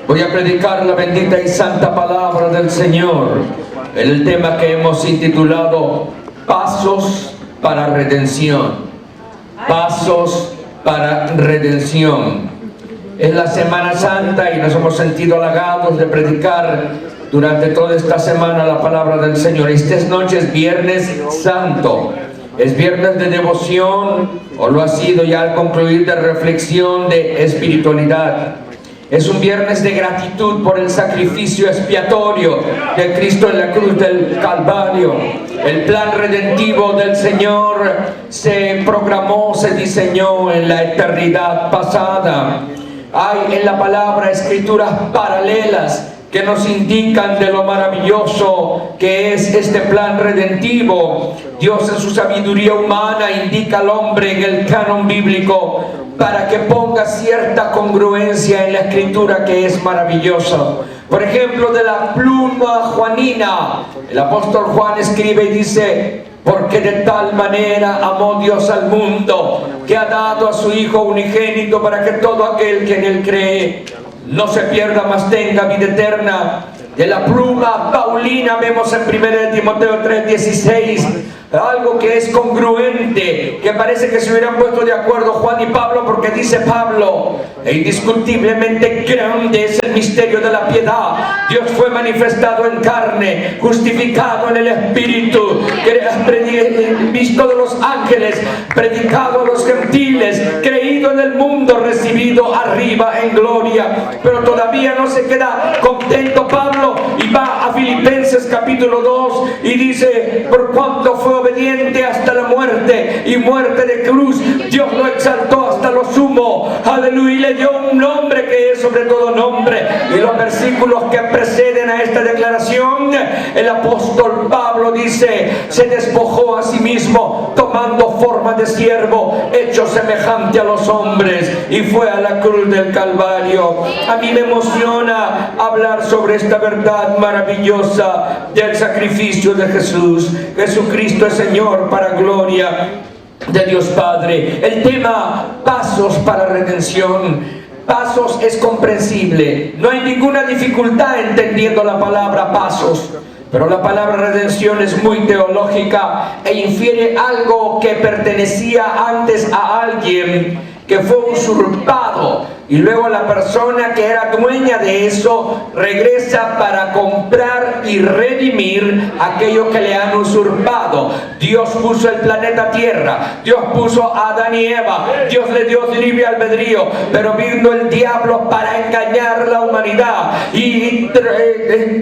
Voy a predicar la bendita y santa palabra del Señor en el tema que hemos intitulado Pasos para Redención. Pasos para Redención. Es la Semana Santa y nos hemos sentido halagados de predicar durante toda esta semana la palabra del Señor. Esta noche es Viernes Santo. Es viernes de devoción, o lo ha sido ya al concluir, de reflexión, de espiritualidad. Es un viernes de gratitud por el sacrificio expiatorio de Cristo en la cruz del Calvario. El plan redentivo del Señor se programó, se diseñó en la eternidad pasada. Hay en la palabra escrituras paralelas que nos indican de lo maravilloso que es este plan redentivo. Dios en su sabiduría humana indica al hombre en el canon bíblico para que ponga cierta congruencia en la escritura que es maravillosa. Por ejemplo, de la pluma juanina, el apóstol Juan escribe y dice: porque de tal manera amó Dios al mundo, que ha dado a su Hijo unigénito, para que todo aquel que en él cree no se pierda, mas tenga vida eterna. De la pluma paulina vemos en 1 Timoteo 3:16 algo que es congruente, que parece que se hubieran puesto de acuerdo Juan y Pablo, porque dice Pablo: e indiscutiblemente grande es el misterio de la piedad. Dios fue manifestado en carne, justificado en el Espíritu, visto de los ángeles, predicado a los gentiles, creído en el mundo, recibido arriba en gloria. Pero todavía no se queda contento Pablo y va a Filipenses capítulo 2 y dice: por cuanto fue obediente hasta la muerte y muerte de cruz, Dios lo exaltó hasta lo sumo, aleluya, y le dio un nombre que es sobre todo nombre. Y los versículos que preceden a esta declaración, el apóstol Pablo dice: se despojó a sí mismo, tomando forma de siervo, hecho semejante a los hombres, y fue a la cruz del Calvario. A mí me emociona hablar sobre esta verdad maravillosa del sacrificio de Jesús. Jesucristo es Señor para gloria de Dios Padre. El tema pasos para redención. Pasos es comprensible. No hay ninguna dificultad entendiendo la palabra pasos. Pero la palabra redención es muy teológica e infiere algo que pertenecía antes a alguien que fue usurpado, y luego la persona que era dueña de eso regresa para comprar y redimir aquello que le han usurpado. Dios puso el planeta Tierra, Dios puso a Adán y Eva, Dios le dio libre albedrío, pero vino el diablo para engañar la humanidad y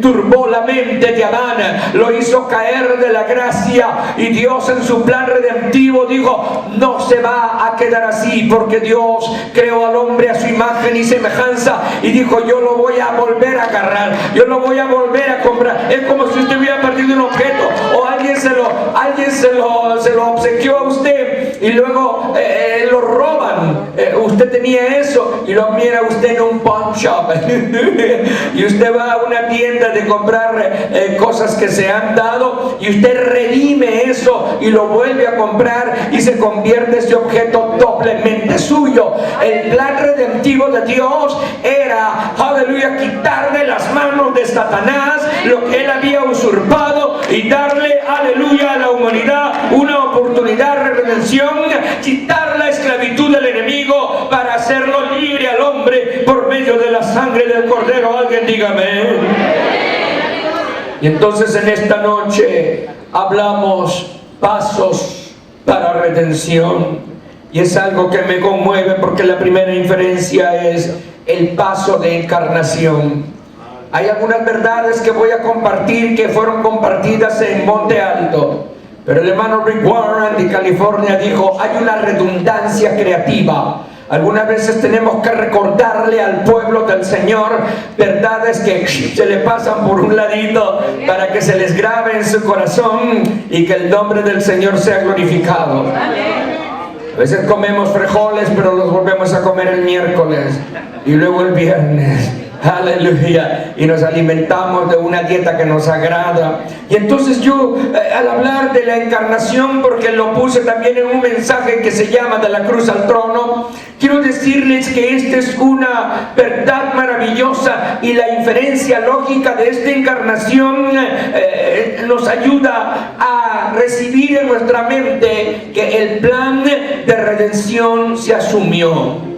turbó la mente de Adán, lo hizo caer de la gracia, y Dios en su plan redentivo dijo: no se va a quedar así, porque Dios creó al hombre a su imagen y semejanza, y dijo: yo lo voy a volver a agarrar, yo lo voy a volver a comprar. Es como si usted hubiera perdido un objeto, o alguien se lo obsequió a usted y luego lo roban. Usted tenía eso y lo mira usted en un pawn shop y usted va a una tienda de comprar cosas que se han dado, y usted redime eso y lo vuelve a comprar, y se convierte ese objeto doblemente suyo. El plan redentivo de Dios era, aleluya, quitar de las manos de Satanás lo que él había usurpado y darle, aleluya, a la humanidad una oportunidad de redención, quitar la esclavitud del enemigo para hacerlo libre al hombre por medio de la sangre del Cordero. Alguien dígame. Y entonces en esta noche hablamos pasos para redención. Y es algo que me conmueve, porque la primera inferencia es el paso de encarnación. Hay algunas verdades que voy a compartir que fueron compartidas en Monte Alto, pero el hermano Rick Warren de California dijo: hay una redundancia creativa. Algunas veces tenemos que recordarle al pueblo del Señor verdades que se le pasan por un ladito para que se les grabe en su corazón y que el nombre del Señor sea glorificado. A veces comemos frijoles, pero los volvemos a comer el miércoles y luego el viernes. aleluya, y nos alimentamos de una dieta que nos agrada. Y entonces yo, al hablar de la encarnación, porque lo puse también en un mensaje que se llama De la cruz al trono, quiero decirles que esta es una verdad maravillosa, y la inferencia lógica de esta encarnación nos ayuda a recibir en nuestra mente que el plan de redención se asumió.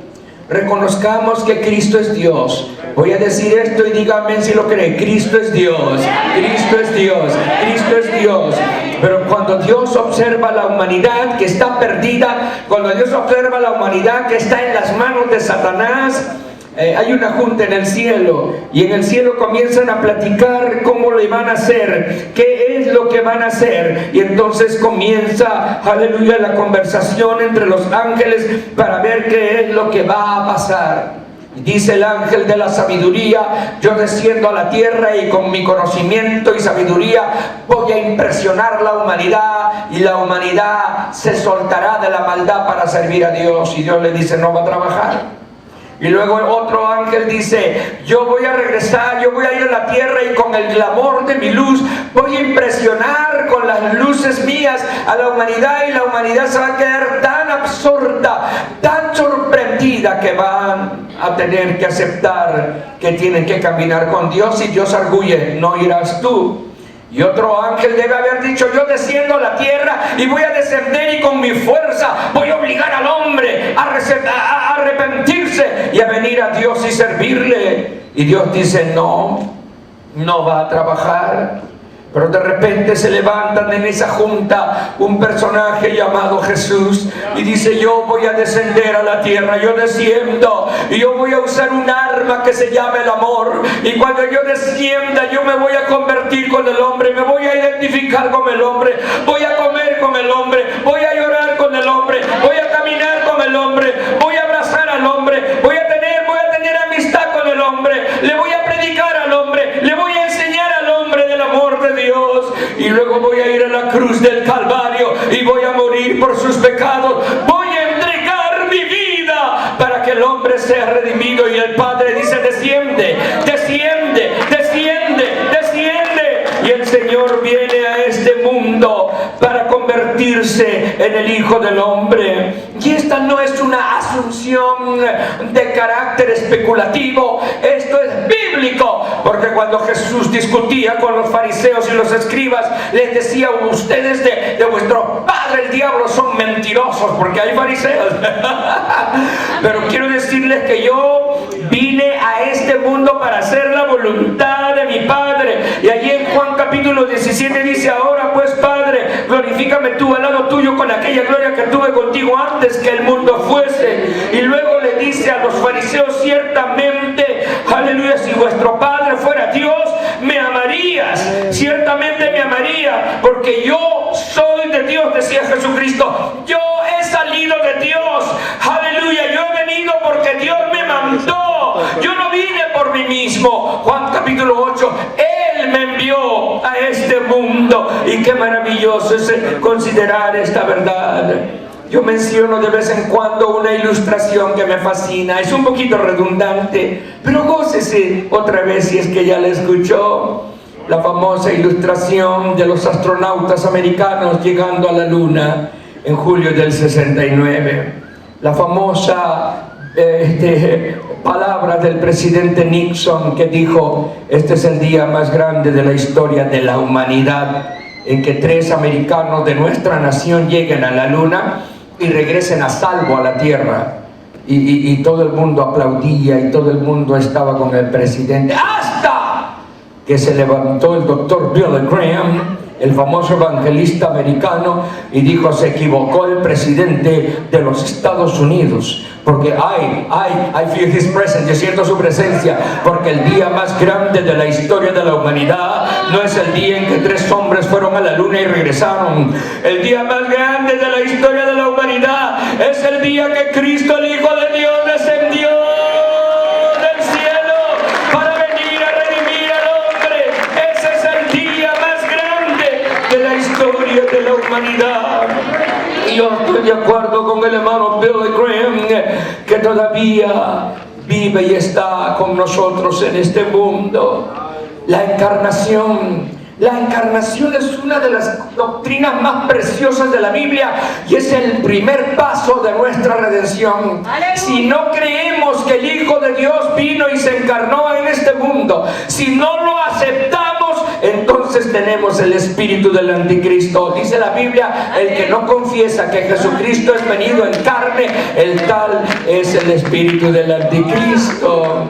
Reconozcamos que Cristo es Dios. Voy a decir esto y díganme si lo creen. Cristo es Dios, Cristo es Dios, Cristo es Dios. Pero cuando Dios observa la humanidad que está perdida, cuando Dios observa la humanidad que está en las manos de Satanás, hay una junta en el cielo, y en el cielo comienzan a platicar cómo le van a hacer, qué es lo que van a hacer, y entonces comienza, aleluya, la conversación entre los ángeles para ver qué es lo que va a pasar. Dice el ángel de la sabiduría: yo desciendo a la tierra y con mi conocimiento y sabiduría voy a impresionar la humanidad, y la humanidad se soltará de la maldad para servir a Dios. Y Dios le dice: no va a trabajar. Y luego otro ángel dice: yo voy a regresar, yo voy a ir a la tierra y con el glamour de mi luz voy a impresionar con las luces mías a la humanidad, y la humanidad se va a quedar tan absorta, tan sorprendida, que van a tener que aceptar que tienen que caminar con Dios, y Dios arguye: no irás tú. Y otro ángel debe haber dicho: yo desciendo a la tierra y voy a descender, y con mi fuerza voy a obligar al hombre a arrepentirse y a venir a Dios y servirle. Y Dios dice: no va a trabajar. Pero de repente se levantan en esa junta un personaje llamado Jesús y dice: yo voy a descender a la tierra, yo desciendo, y yo voy a usar un arma que se llama el amor, y cuando yo descienda yo me voy a convertir con el hombre, me voy a identificar con el hombre, voy a comer con el hombre, voy a llorar con el hombre, voy a caminar con el hombre, voy a abrazar al hombre, voy a tener amistad con el hombre, le voy a predicar al hombre, le voy a enseñar al hombre del amor de Dios, y luego voy a ir a la cruz del Calvario y voy a morir por sus pecados, voy a entregar mi vida para que el hombre sea redimido. Y el Padre dice: desciende, desciende, desciende, desciende. Y el Señor viene a este mundo para convertirse en el Hijo del Hombre. Y esta no es una asunción de carácter especulativo, esto es bíblico, porque cuando Jesús discutía con los fariseos y los escribas, les decía: ustedes de vuestro padre el diablo son mentirosos, porque hay fariseos. Pero quiero decirles que yo vine a este mundo para hacer la voluntad de mi Padre. Y allí en Juan capítulo 17 dice: ahora pues, Padre, glorifícame tú al lado tuyo con aquella gloria que tuve contigo antes que el mundo fuese. Y luego le dice a los fariseos: ciertamente, aleluya, si vuestro Padre fuera Dios, me amarías, ciertamente me amaría, porque yo soy de Dios, decía Jesucristo. Yo he salido de Dios, aleluya, yo he venido porque Dios me mandó, yo no vine por mí mismo. Juan capítulo 8, Él me envió a este mundo. Y qué maravilloso es considerar esta verdad. Yo menciono de vez en cuando una ilustración que me fascina, es un poquito redundante, pero gócese otra vez si es que ya la escuchó. La famosa ilustración de los astronautas americanos llegando a la luna en julio del 69. La famosa palabra del presidente Nixon, que dijo: este es el día más grande de la historia de la humanidad, en que 3 americanos de nuestra nación lleguen a la luna y regresen a salvo a la tierra. Y todo el mundo aplaudía y todo el mundo estaba con el presidente, hasta que se levantó el doctor Billy Graham, el famoso evangelista americano, y dijo: se equivocó el presidente de los Estados Unidos, porque I feel his presence, yo siento su presencia, porque el día más grande de la historia de la humanidad no es el día en que 3 hombres fueron a la luna y regresaron. El día más grande de la historia de la humanidad es el día que Cristo, el Hijo de Dios, descendió del cielo para venir a redimir al hombre. Ese es el día más grande de la historia de la humanidad. Y yo estoy de acuerdo con el hermano Billy Graham, que todavía vive y está con nosotros en este mundo. La encarnación es una de las doctrinas más preciosas de la Biblia y es el primer paso de nuestra redención. Si no creemos que el Hijo de Dios vino y se encarnó en este mundo, si no lo aceptamos, entonces tenemos el espíritu del anticristo. Dice la Biblia, el que no confiesa que Jesucristo es venido en carne, el tal es el espíritu del anticristo.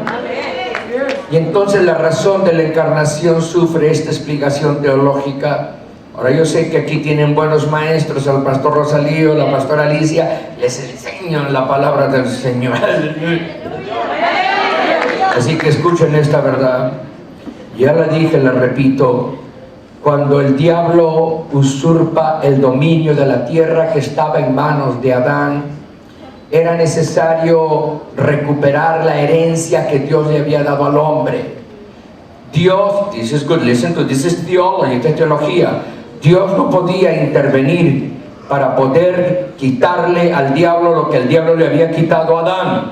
Y entonces la razón de la encarnación sufre esta explicación teológica. Ahora yo sé que aquí tienen buenos maestros, al pastor Rosalío, la pastora Alicia, les enseñan la palabra del Señor. Así que escuchen esta verdad. Ya la dije, la repito. Cuando el diablo usurpa el dominio de la tierra que estaba en manos de Adán, era necesario recuperar la herencia que Dios le había dado al hombre. Dios, this is good, listen to this is theology, esta es teología. Dios no podía intervenir para poder quitarle al diablo lo que el diablo le había quitado a Adán,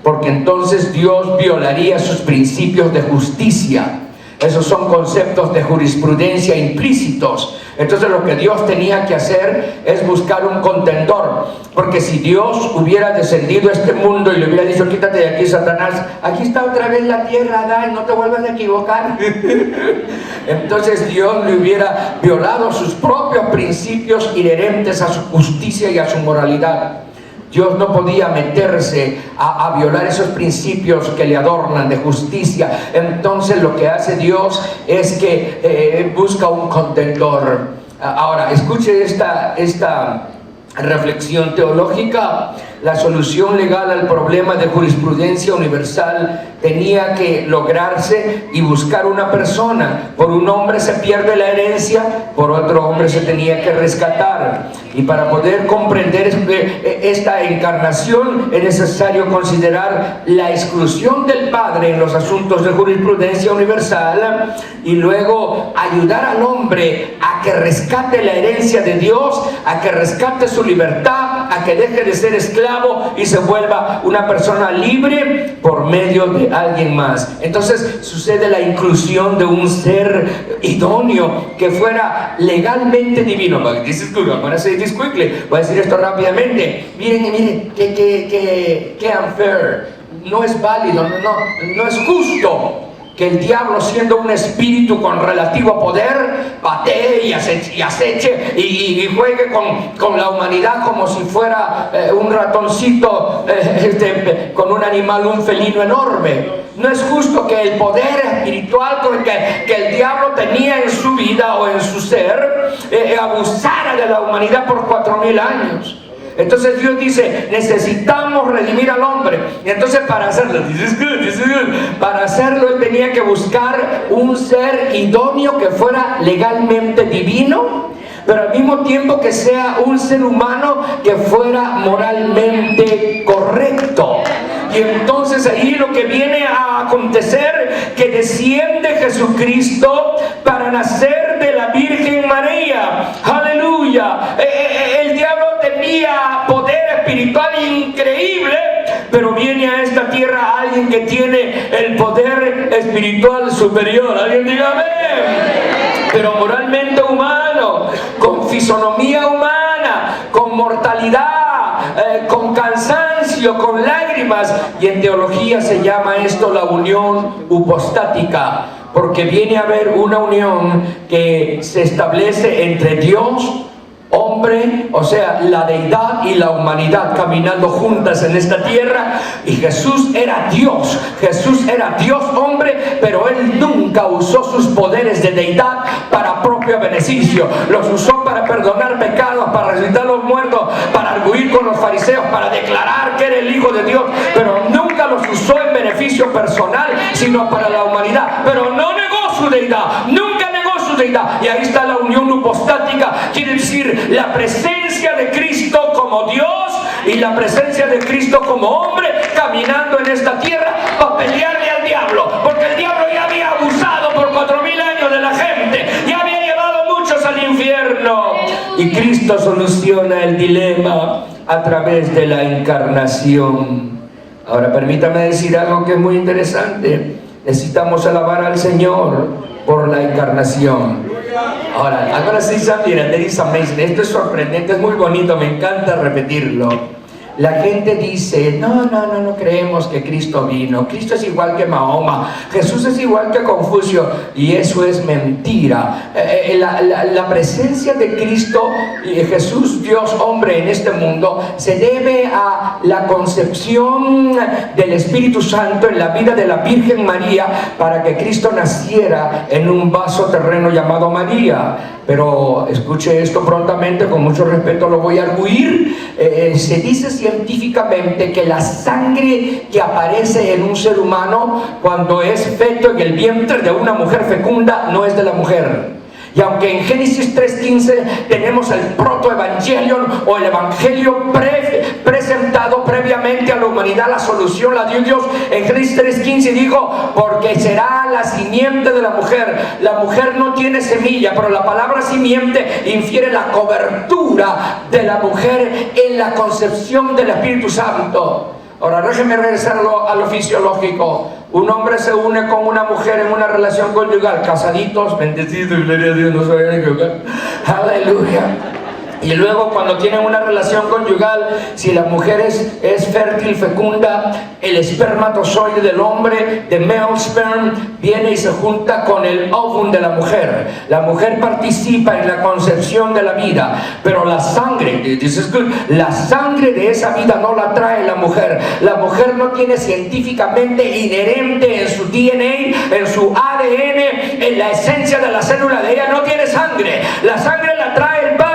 porque entonces Dios violaría sus principios de justicia. Esos son conceptos de jurisprudencia implícitos. Entonces lo que Dios tenía que hacer es buscar un contendor, porque si Dios hubiera descendido a este mundo y le hubiera dicho, quítate de aquí, Satanás, aquí está otra vez la tierra, Adán, no te vuelvas a equivocar, entonces Dios le hubiera violado sus propios principios inherentes a su justicia y a su moralidad. Dios no podía meterse a violar esos principios que le adornan de justicia. Entonces lo que hace Dios es que busca un contendor. Ahora, escuche esta reflexión teológica. La solución legal al problema de jurisprudencia universal tenía que lograrse y buscar una persona. Por un hombre se pierde la herencia, por otro hombre se tenía que rescatar. Y para poder comprender esta encarnación es necesario considerar la exclusión del Padre en los asuntos de jurisprudencia universal y luego ayudar al hombre a que rescate la herencia de Dios, a que rescate su libertad, a que deje de ser esclavo y se vuelva una persona libre por medio de alguien más. Entonces sucede la inclusión de un ser idóneo que fuera legalmente divino. This is good. I'm going to say this quickly. Voy a decir esto rápidamente. Miren, que unfair. No es válido, no es justo que el diablo, siendo un espíritu con relativo poder, patee y aceche y juegue con la humanidad como si fuera un ratoncito con un animal, un felino enorme. No es justo que el poder espiritual que el diablo tenía en su vida o en su ser abusara de la humanidad por 4000 años. Entonces Dios dice, necesitamos redimir al hombre. Y entonces para hacerlo, para hacerlo Él tenía que buscar un ser idóneo que fuera legalmente divino, pero al mismo tiempo que sea un ser humano que fuera moralmente correcto. Y entonces ahí lo que viene a acontecer, que desciende Jesucristo para nacer de la Virgen María. Aleluya. El diablo tenía poder espiritual increíble, pero viene a esta tierra alguien que tiene el poder espiritual superior. Alguien diga amén. Pero moralmente humano, con fisonomía humana, con mortalidad, con cansancio, con lágrimas. Y en teología se llama esto la unión hipostática, porque viene a haber una unión que se establece entre Dios, hombre, o sea, la deidad y la humanidad caminando juntas en esta tierra. Y Jesús era Dios hombre, pero Él nunca usó sus poderes de deidad para propio beneficio. Los usó para perdonar pecados, para resucitar a los muertos, para arguir con los fariseos, para declarar que era el Hijo de Dios, pero nunca los usó en beneficio personal, sino para la humanidad. Pero no negó su deidad, nunca negó su deidad. Y ahí está la unión hipostática, quiere decir la presencia de Cristo como Dios y la presencia de Cristo como hombre caminando en esta tierra para pelearle al diablo, porque el diablo ya había abusado por 4000 años de la gente, ya había llevado muchos al infierno, y Cristo soluciona el dilema a través de la encarnación. Ahora permítame decir algo que es muy interesante. Necesitamos alabar al Señor por la encarnación. Ahora, I'm gonna say something that is amazing. Esto es sorprendente, es muy bonito, me encanta repetirlo. La gente dice, no creemos que Cristo vino. Cristo es igual que Mahoma. Jesús es igual que Confucio. Y eso es mentira. La presencia de Cristo, Jesús, Dios hombre en este mundo, se debe a la concepción del Espíritu Santo en la vida de la Virgen María para que Cristo naciera en un vaso terreno llamado María. Pero escuche esto prontamente, con mucho respeto lo voy a arguir. Se dice científicamente que la sangre que aparece en un ser humano cuando es feto en el vientre de una mujer fecunda no es de la mujer. Y aunque en Génesis 3:15 tenemos el protoevangelion o el evangelio presentado previamente a la humanidad, la solución la dio Dios en Génesis 3:15, dijo, porque será la simiente de la mujer. La mujer no tiene semilla, pero la palabra simiente infiere la cobertura de la mujer en la concepción del Espíritu Santo. Ahora déjenme regresar a lo fisiológico. Un hombre se une con una mujer en una relación conyugal, casaditos, bendecidos, gloria a Dios, no se vayan a equivocar. Aleluya. Y luego cuando tienen una relación conyugal, si la mujer es fértil, fecunda, el espermatozoide del hombre, de male sperm, viene y se junta con el óvulo de la mujer. La mujer participa en la concepción de la vida, pero la sangre, la sangre de esa vida no la trae la mujer. La mujer no tiene científicamente inherente en su DNA, en su ADN, en la esencia de la célula de ella, no tiene sangre. La sangre la trae el Padre.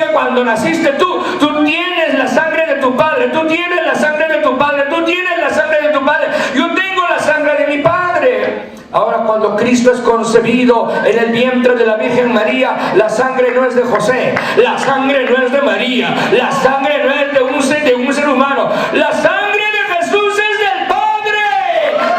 Que cuando naciste tú tienes la sangre de tu padre, tú tienes la sangre de tu padre, tú tienes la sangre de tu padre, yo tengo la sangre de mi padre. Ahora cuando Cristo es concebido en el vientre de la Virgen María, la sangre no es de José, la sangre no es de María, la sangre no es de un ser humano, la sangre de Jesús es del Padre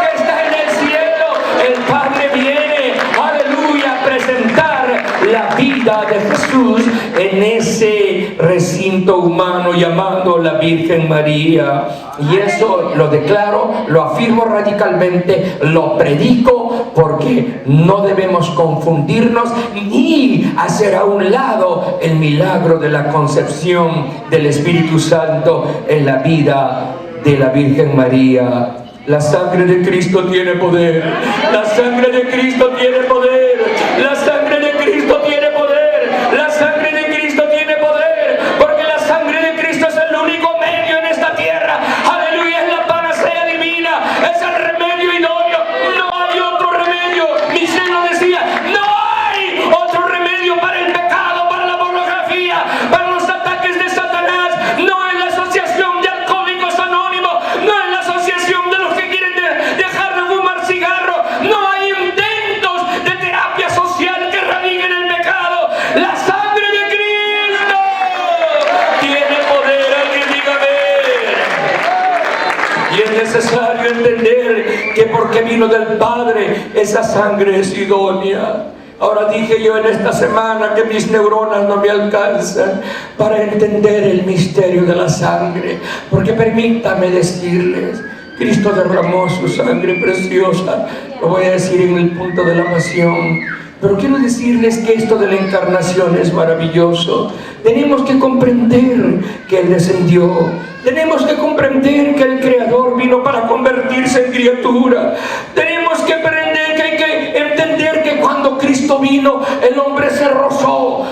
que está en el cielo. El Padre viene, aleluya, a presentar la vida de Jesús en ese recinto humano llamado la Virgen María. Y eso lo declaro, lo afirmo radicalmente, lo predico, porque no debemos confundirnos ni hacer a un lado el milagro de la concepción del Espíritu Santo en la vida de la Virgen María. La sangre de Cristo tiene poder. La sangre de Cristo tiene poder. La sangre de Cristo tiene poder. La sangre de Cristo tiene poder. Porque la sangre de Cristo es el único medio en esta tierra. Aleluya, es la panacea divina. Es el remedio idóneo. No hay otro remedio. Michel lo decía. No hay otro remedio para el pecado, para la pornografía, para los ataques de Satanás. No es la asociación de alcohólicos anónimos. No es la asociación de los que quieren dejar de fumar cigarro. No hay intentos de terapia social que erradiquen el pecado. La sangre de Cristo tiene poder. Alguien diga amén. Y es necesario entender que porque vino del Padre, esa sangre es idónea. Ahora dije yo en esta semana que mis neuronas no me alcanzan para entender el misterio de la sangre, porque permítame decirles, Cristo derramó su sangre preciosa, lo voy a decir en el punto de la pasión, pero quiero decirles que esto de la encarnación es maravilloso. Tenemos que comprender que Él descendió, tenemos que comprender que el Creador vino para convertirse en criatura, tenemos que aprender que hay que entender que cuando Cristo vino, el hombre se rozó,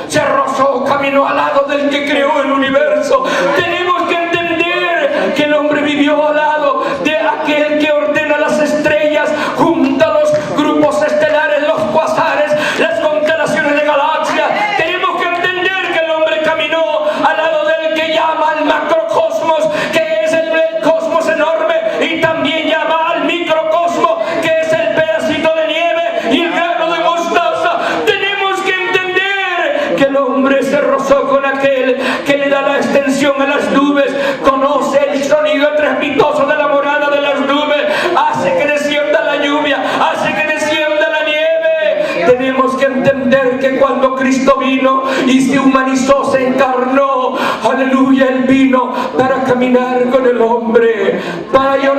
caminó al lado del que creó el universo. Tenemos que entender que el hombre vivió al lado de aquel que ordena las estrellas, junta los grupos estelares, los cuasares, las constelaciones de galaxias. Tenemos que entender que el hombre caminó al lado del que llama al macrocosmos, que es el cosmos enorme, y también llama al microcosmos, que es el pedacito de nieve y el grano de mostaza. Tenemos que entender que el hombre se rozó con aquel que le da la extensión a las nubes, conoce el sonido estrepitoso de la morada de las nubes, hace que descienda la lluvia, hace que descienda la nieve. Tenemos que entender que cuando Cristo vino y se humanizó, se encarnó, aleluya, Él vino para caminar con el hombre, para llorar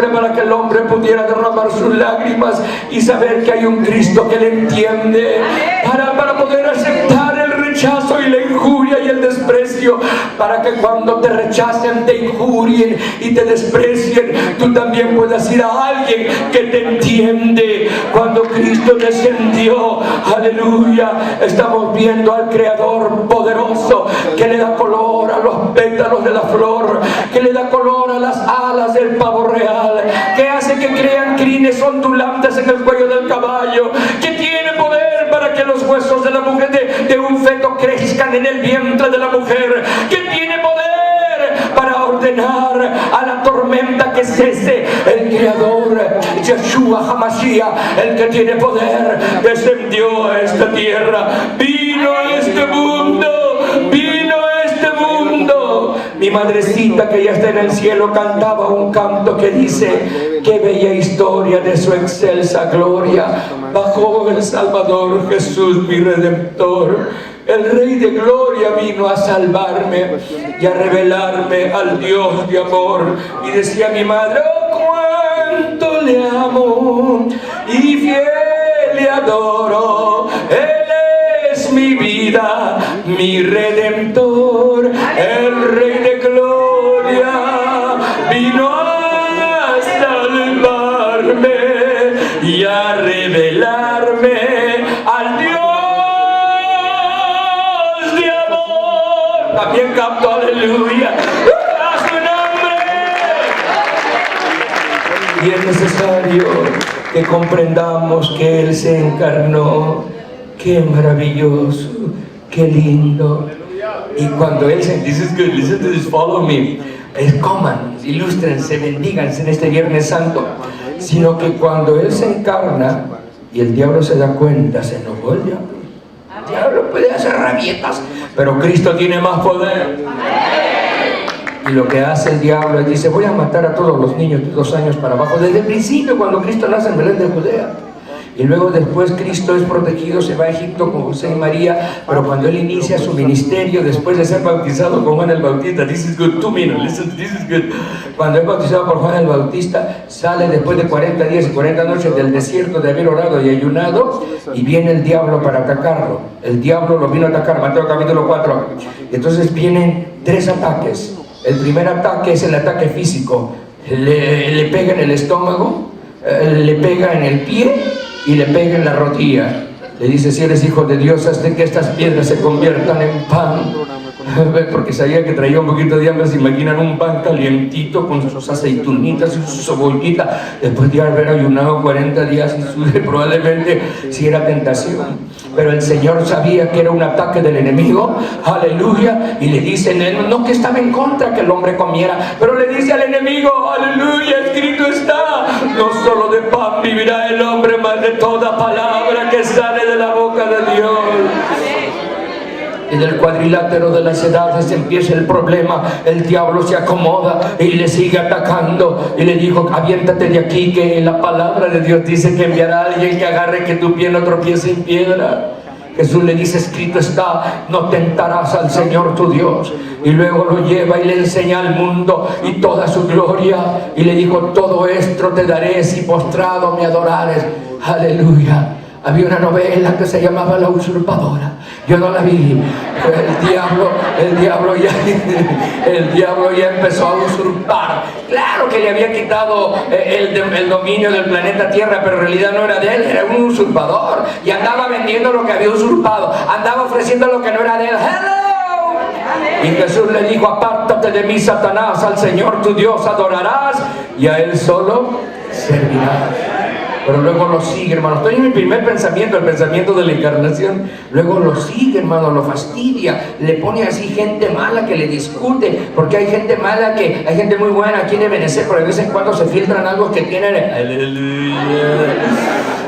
hombre para que el hombre pudiera derramar sus lágrimas y saber que hay un Cristo que le entiende, para poder aceptar el rechazo y la injuria y el desprecio, para que cuando te rechacen, te injurien y te desprecien, tú también puedas ir a alguien que te entiende. Cuando Cristo descendió, aleluya, estamos viendo al Creador poderoso que le da color a los pétalos de la flor, que le da color a las alas del pavo real, que hace que crean crines ondulantes en el cuello del caballo, que tiene poder para que los huesos de la mujer, de un feto, crezcan en el vientre de la mujer, que tiene poder para ordenar a la tormenta que cese. El Creador, Yeshua HaMashiach, el que tiene poder, descendió a esta tierra, vino a este mundo, vino a este mundo. Mi madrecita, que ya está en el cielo, cantaba un canto que dice: qué bella historia de su excelsa gloria, bajó el Salvador Jesús mi Redentor. El Rey de Gloria vino a salvarme y a revelarme al Dios de amor. Y decía mi madre: oh, cuánto le amo y fiel le adoro. Él es mi vida, mi Redentor. El Rey de Gloria vino a salvarme y a revelarme al Dios. También canto aleluya a su nombre. Y es necesario que comprendamos que Él se encarnó. Qué maravilloso, qué lindo. Y cuando Él se dice: listen to this, follow me, coman, ilústrense, bendíganse en este Viernes Santo. Sino que cuando Él se encarna y el diablo se da cuenta, se enojó el diablo. El diablo puede hacer rabietas, pero Cristo tiene más poder. Y lo que hace el diablo es: dice, voy a matar a todos los niños de 2 años para abajo. Desde el principio, cuando Cristo nace en Belén de Judea. Y luego después Cristo es protegido, se va a Egipto con José y María, pero cuando Él inicia su ministerio, después de ser bautizado con Juan el Bautista, this is good, 2 minutes, listen, this is good. Cuando es bautizado por Juan el Bautista, sale después de 40 días y 40 noches del desierto de haber orado y ayunado, y viene el diablo para atacarlo. El diablo lo vino a atacar, Mateo capítulo 4. Entonces vienen 3 ataques. El primer ataque es el ataque físico. Le pega en el estómago, le pega en el pie y le pega en la rodilla. Le dice: si eres hijo de Dios, haz de que estas piedras se conviertan en pan. Porque sabía que traía un poquito de hambre. Se imaginan un pan calientito con sus aceitunitas y su cebollita, después de haber ayunado 40 días, y probablemente si era tentación. Pero el Señor sabía que era un ataque del enemigo, aleluya, y le dice: no que estaba en contra que el hombre comiera, pero le dice al enemigo: aleluya, escrito está, no solo de pan vivirá el hombre, mas de toda palabra que sale de la boca de Dios. En el cuadrilátero de las edades empieza el problema. El diablo se acomoda y le sigue atacando, y le dijo: aviéntate de aquí, que la palabra de Dios dice que enviará a alguien que agarre que tu pie no tropiece en piedra. Jesús le dice: escrito está, no tentarás al Señor tu Dios. Y luego lo lleva y le enseña al mundo y toda su gloria, y le dijo: todo esto te daré si postrado me adorares. Aleluya. Había una novela que se llamaba La Usurpadora. Yo no la vi. El diablo ya empezó a usurpar. Claro que le había quitado el dominio del planeta Tierra, pero en realidad no era de él, era un usurpador. Y andaba vendiendo lo que había usurpado. Andaba ofreciendo lo que no era de él. ¡Hello! Y Jesús le dijo: apártate de mí, Satanás, al Señor tu Dios adorarás y a Él solo servirás. Pero luego lo sigue, hermano. Estoy en mi primer pensamiento, el pensamiento de la encarnación. Luego lo sigue, hermano, lo fastidia. Le pone así gente mala que le discute. Porque hay gente mala hay gente muy buena aquí en Ebenezer, pero de vez en cuando se filtran algo que tienen. Aleluya.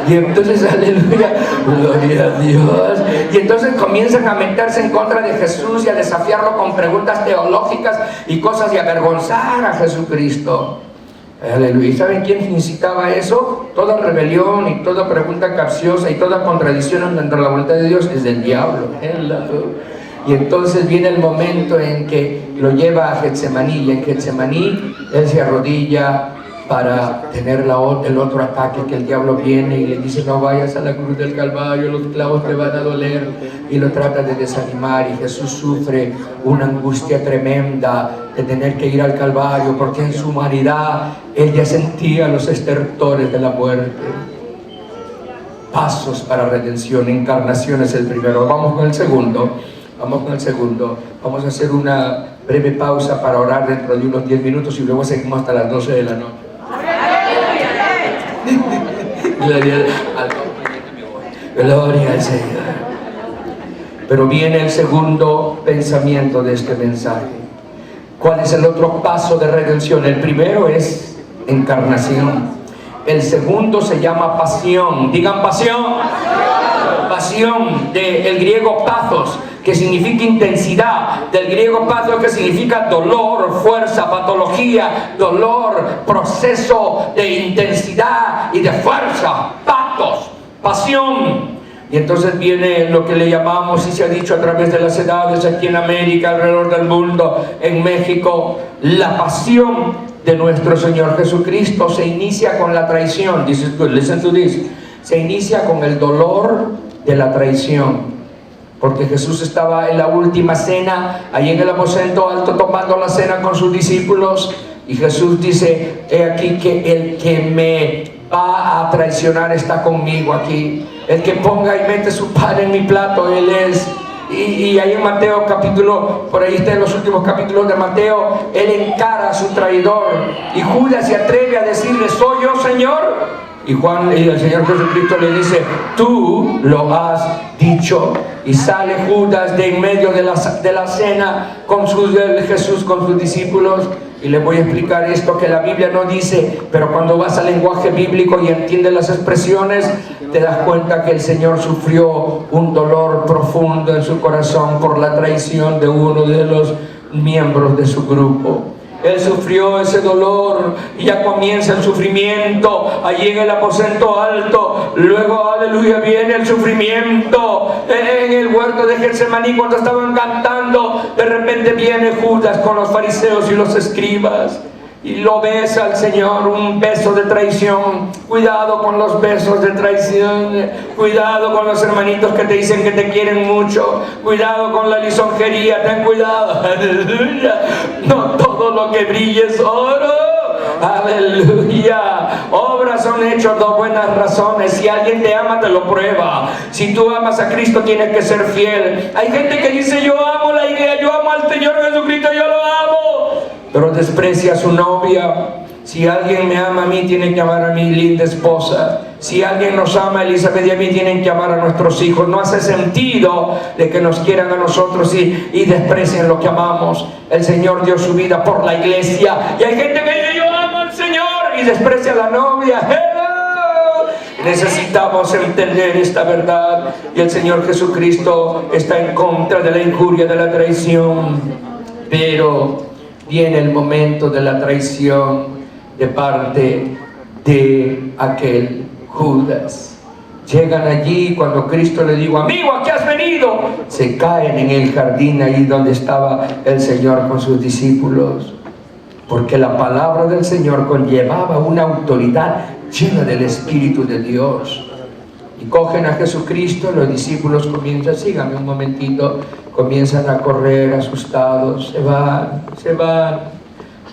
Y entonces, aleluya, gloria a Dios. Y entonces comienzan a meterse en contra de Jesús y a desafiarlo con preguntas teológicas y cosas, y a avergonzar a Jesucristo. Aleluya. ¿Y saben quién incitaba eso? Toda rebelión y toda pregunta capciosa y toda contradicción entre la voluntad de Dios es del diablo. Y entonces viene el momento en que lo lleva a Getsemaní, y en Getsemaní Él se arrodilla para tener el otro ataque, que el diablo viene y le dice no vayas a la cruz del Calvario, los clavos te van a doler, y lo trata de desanimar, y Jesús sufre una angustia tremenda de tener que ir al Calvario, porque en su humanidad Él ya sentía los estertores de la muerte. Pasos para redención, encarnación es el primero. Vamos con el segundo. Vamos a hacer una breve pausa para orar dentro de unos 10 minutos y luego seguimos hasta las 12 de la noche. Gloria al Señor. Pero viene el segundo pensamiento de este mensaje. ¿Cuál es el otro paso de redención? El primero es encarnación. El segundo se llama pasión. Digan pasión. Pasión, del griego pathos, que significa intensidad, del griego pathos, que significa dolor, fuerza, patología, dolor, proceso de intensidad y de fuerza. Pathos, pasión. Y entonces viene lo que le llamamos, y se ha dicho a través de las edades aquí en América, alrededor del mundo, en México, la pasión de nuestro Señor Jesucristo se inicia con la traición. This is good, listen to this. Se inicia con el dolor de la traición, porque Jesús estaba en la última cena, ahí en el aposento alto, tomando la cena con sus discípulos, y Jesús dice: he aquí que el que me va a traicionar está conmigo aquí, el que ponga y mete su pan en mi plato, Él es. Y ahí en Mateo capítulo, por ahí está en los últimos capítulos de Mateo, Él encara a su traidor, y Judas se atreve a decirle: ¿soy yo, Señor? Y el Señor Jesucristo le dice: tú lo has dicho. Y sale Judas de en medio de la cena con Jesús con sus discípulos. Y les voy a explicar esto que la Biblia no dice, pero cuando vas al lenguaje bíblico y entiendes las expresiones, te das cuenta que el Señor sufrió un dolor profundo en su corazón por la traición de uno de los miembros de su grupo. Él sufrió ese dolor y ya comienza el sufrimiento allí en el aposento alto. Luego, aleluya, viene el sufrimiento en el huerto de Getsemaní cuando estaban cantando. De repente viene Judas con los fariseos y los escribas y lo besa al Señor, un beso de traición. Cuidado con los besos de traición, cuidado con los hermanitos que te dicen que te quieren mucho, cuidado con la lisonjería, ten cuidado, aleluya. No todo lo que brille es oro, aleluya. Obras son hechos de buenas razones. Si alguien te ama, te lo prueba. Si tú amas a Cristo, tienes que ser fiel. Hay gente que dice: yo amo la iglesia, yo amo al Señor Jesucristo, yo lo amo, pero desprecia a su novia. Si alguien me ama a mí, tiene que amar a mi linda esposa. Si alguien nos ama, Elizabeth y a mí, tienen que amar a nuestros hijos. No hace sentido de que nos quieran a nosotros y desprecien lo que amamos. El Señor dio su vida por la iglesia, y hay gente que dice: yo amo al Señor, y desprecia a la novia. ¡Hello! Necesitamos entender esta verdad, y el Señor Jesucristo está en contra de la injuria, de la traición. Pero viene el momento de la traición de parte de aquel Judas. Llegan allí cuando Cristo le dijo: amigo, ¿a qué has venido? Se caen en el jardín ahí donde estaba el Señor con sus discípulos, porque la palabra del Señor conllevaba una autoridad llena del Espíritu de Dios. Y cogen a Jesucristo, los discípulos comienzan: síganme un momentito, comienzan a correr asustados, se van.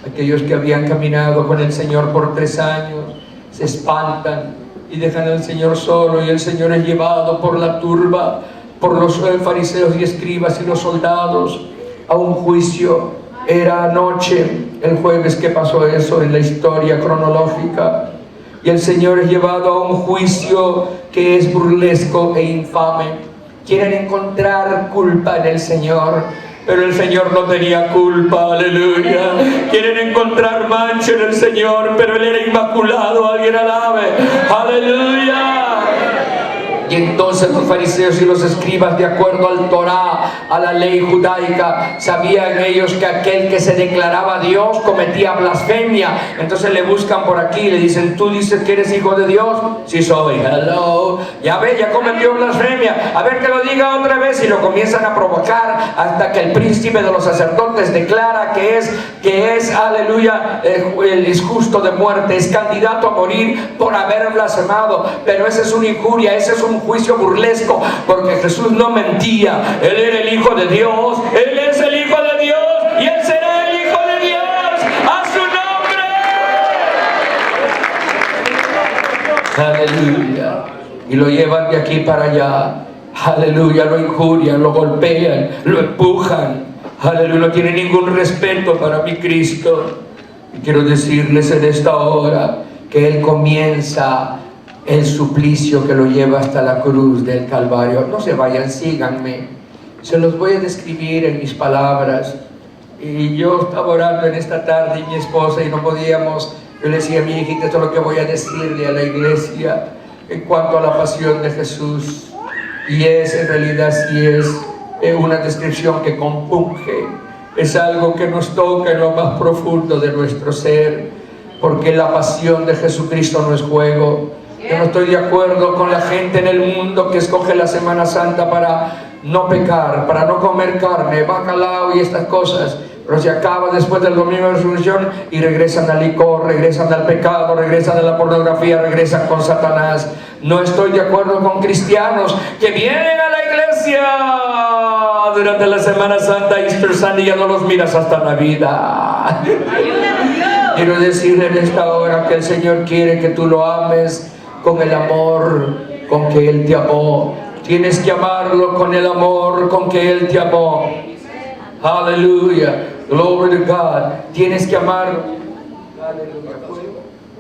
Aquellos que habían caminado con el Señor por 3 años se espantan y dejan al Señor solo, y el Señor es llevado por la turba, por los fariseos y escribas y los soldados, a un juicio. Era anoche, el jueves, que pasó eso en la historia cronológica. Y el Señor es llevado a un juicio que es burlesco e infame. Quieren encontrar culpa en el Señor, pero el Señor no tenía culpa, aleluya. Quieren encontrar mancha en el Señor, pero Él era inmaculado. Alguien alabe, aleluya. Y entonces los fariseos y los escribas, de acuerdo al Torá, a la ley judaica, sabían ellos que aquel que se declaraba Dios cometía blasfemia. Entonces le buscan por aquí y le dicen: ¿tú dices que eres hijo de Dios? Sí soy. Hello. Ya ve, ya cometió blasfemia. A ver que lo diga otra vez. Y lo comienzan a provocar hasta que el príncipe de los sacerdotes declara que es aleluya, es justo de muerte, es candidato a morir por haber blasfemado. Pero esa es una injuria, ese es un juicio burlesco, porque Jesús no mentía. Él era el Hijo de Dios, Él es el Hijo de Dios y Él será el Hijo de Dios. ¡A su nombre! Aleluya. Y lo llevan de aquí para allá. Aleluya, lo injurian, lo golpean, lo empujan. Aleluya, no tiene ningún respeto para mi Cristo. Y quiero decirles en esta hora que Él comienza el suplicio que lo lleva hasta la cruz del Calvario. No se vayan, síganme. Se los voy a describir en mis palabras. Y yo estaba orando en esta tarde y mi esposa, y no podíamos. Yo le decía a mi hijita: esto es lo que voy a decirle a la iglesia en cuanto a la pasión de Jesús. Y en realidad sí es una descripción que compunge, es algo que nos toca en lo más profundo de nuestro ser, porque la pasión de Jesucristo no es juego. Yo no estoy de acuerdo con la gente en el mundo que escoge la Semana Santa para no pecar, para no comer carne, bacalao y estas cosas, pero se acaba después del domingo de resurrección y regresan al licor, regresan al pecado, regresan a la pornografía, regresan con Satanás. No estoy de acuerdo con cristianos que vienen a la iglesia durante la Semana Santa, Easter Sunday, y ya no los miras hasta Navidad. Quiero decirle en esta hora que el Señor quiere que tú lo ames con el amor con que Él te amó. Tienes que amarlo con el amor con que Él te amó. Aleluya. Glory to God. Tienes que amarlo. Aleluya.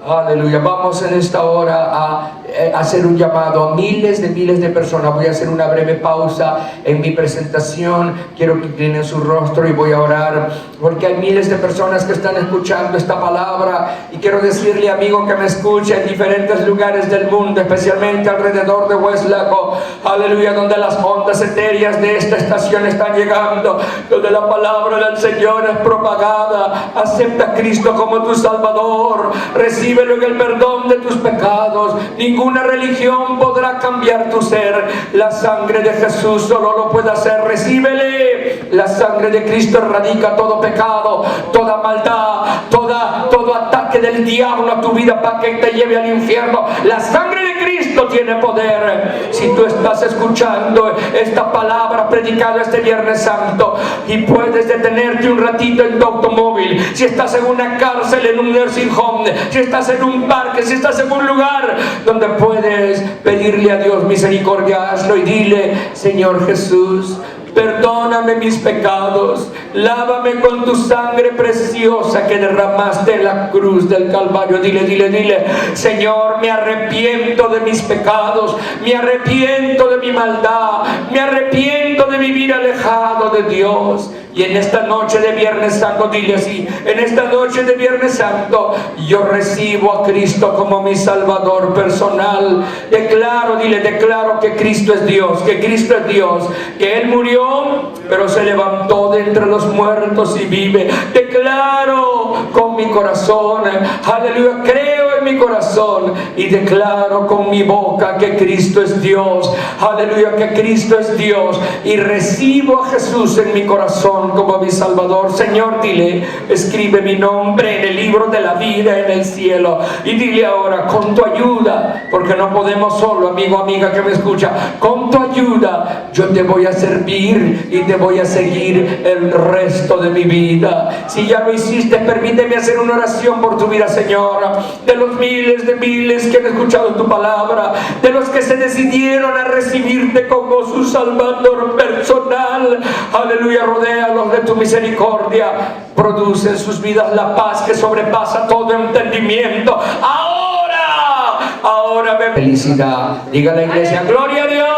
Aleluya. Vamos en esta hora a hacer un llamado a miles de personas. Voy a hacer una breve pausa en mi presentación. Quiero que inclinen su rostro y voy a orar, porque hay miles de personas que están escuchando esta palabra. Y quiero decirle, amigo que me escucha en diferentes lugares del mundo, especialmente alrededor de Westlaco, aleluya, donde las ondas etéreas de esta estación están llegando, donde la palabra del Señor es propagada. Acepta a Cristo como tu Salvador. Recíbelo en el perdón de tus pecados. Ninguna religión podrá cambiar tu ser. La sangre de Jesús solo lo puede hacer. Recíbele. La sangre de Cristo erradica todo pecado, toda maldad, todo ataque del diablo a tu vida para que te lleve al infierno. La sangre de Cristo tiene poder. Si tú estás escuchando esta palabra predicada este Viernes Santo y puedes detenerte un ratito en tu automóvil, si estás en una cárcel, en un nursing home, si estás en un parque, si estás en un lugar donde puedes pedirle a Dios misericordia, hazlo y dile: Señor Jesús, perdóname mis pecados, lávame con tu sangre preciosa que derramaste en la cruz del Calvario. Dile: Señor, me arrepiento de mis pecados, me arrepiento de mi maldad, me arrepiento de vivir alejado de Dios. Y en esta noche de Viernes Santo, dile así: en esta noche de Viernes Santo, yo recibo a Cristo como mi Salvador personal. Declaro que Cristo es Dios, que Cristo es Dios, que Él murió, pero se levantó de entre los muertos y vive. Declaro con mi corazón, aleluya, creo en mi corazón y declaro con mi boca que Cristo es Dios, aleluya, que Cristo es Dios, y recibo a Jesús en mi corazón como mi Salvador. Señor, dile: escribe mi nombre en el libro de la vida en el cielo. Y dile ahora: con tu ayuda, porque no podemos solo, amigo, amiga que me escucha, con tu ayuda yo te voy a servir y te voy a seguir el resto de mi vida. Si ya lo hiciste, permíteme hacer una oración por tu vida, Señor. De los miles que han escuchado tu palabra, de los que se decidieron a recibirte como su Salvador personal, aleluya, rodéalos de tu misericordia. Produce en sus vidas la paz que sobrepasa todo entendimiento. Ahora me felicidad. Diga la iglesia: gloria a Dios.